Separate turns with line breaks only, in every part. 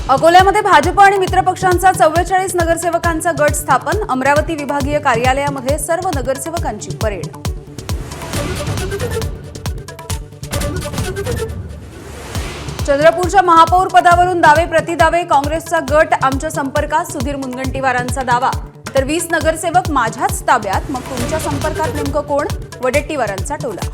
अकोल्यामध्ये भाजप आणि मित्रपक्षांचा 44 नगरसेवकांचा गट स्थापन। अमरावती विभागीय कार्यालयामध्ये सर्व नगरसेवकांची परेड। चंद्रपूरच्या महापौर पदावरून दावे प्रतिदावे। काँग्रेसचा गट आमच्या संपर्कात। सुधीर मुनगंटीवारांचा दावा। तर 20 नगरसेवक माझ्याच ताब्यात, मग तुमच्या संपर्कात नेमकं कोण? वडेट्टीवारांचा टोला।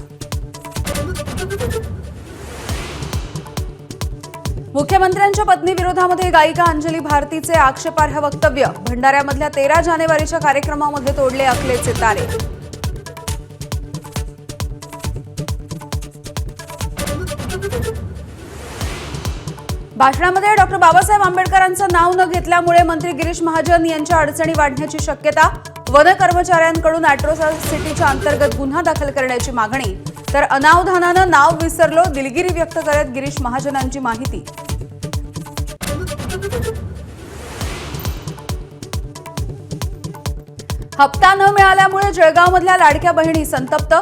मुख्यमंत्र्यांच्या पत्नीविरोधामध्ये गायिका अंजली भारतीचे आक्षेपार्ह वक्तव्य। भंडाऱ्यामधल्या 13 जानेवारीच्या कार्यक्रमामध्ये तोडले अकलेचे तारे। भाषणामध्ये डॉक्टर बाबासाहेब आंबेडकरांचं नाव न घेतल्यामुळे मंत्री गिरीश महाजन यांच्या अडचणी वाढण्याची शक्यता। वन कर्मचाऱ्यांकडून अॅट्रॉसिटीच्या अंतर्गत गुन्हा दाखल करण्याची मागणी। तर अनावधानानं नाव विसरलो, दिलगिरी व्यक्त करत गिरीश महाजनांची माहिती। हप्ता न मिळाल्यामुळे जळगावमधल्या लाडक्या बहिणी संतप्त।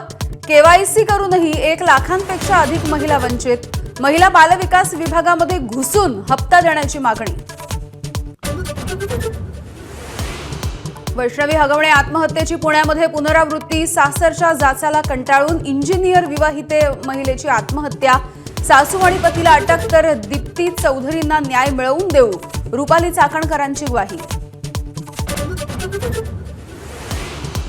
केवायसी करूनही 1 लाखांपेक्षा अधिक महिला वंचित। महिला बालविकास विभागामध्ये घुसून हप्ता देण्याची मागणी। वैष्णवी हगवणे आत्महत्येची पुण्यामध्ये पुनरावृत्ती। सासरच्या जाचाला कंटाळून इंजिनियर विवाहिते महिलेची आत्महत्या। सासू आणि पतीला अटक, तर दीप्ती चौधरींना न्याय मिळवून देऊ, रुपाली चाकणकरांची ग्वाही।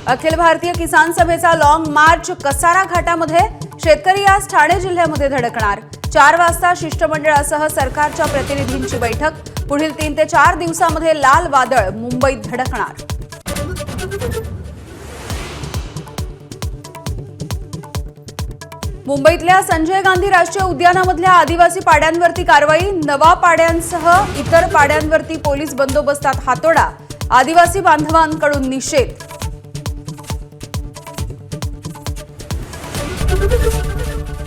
अखिल भारतीय किसान सभेचा लॉंग मार्च कसारा घाटामध्ये। शेतकरी आज ठाणे जिल्ह्यामध्ये धडकणार। 4 वाजता शिष्टमंडळासह सरकारच्या प्रतिनिधींची बैठक। पुढील 3 ते 4 दिवसांमध्ये लाल वादळ मुंबईत धडकणार। मुंबईतल्या संजय गांधी राष्ट्रीय उद्यानामधल्या आदिवासी पाड्यांवरती कारवाई। नवा पाड्यांसह इतर पाड्यांवरती पोलीस बंदोबस्तात हातोडा। आदिवासी बांधवांकडून निषेध।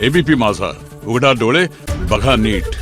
एबीपी माझा, उघडा डोळे बघा नीट।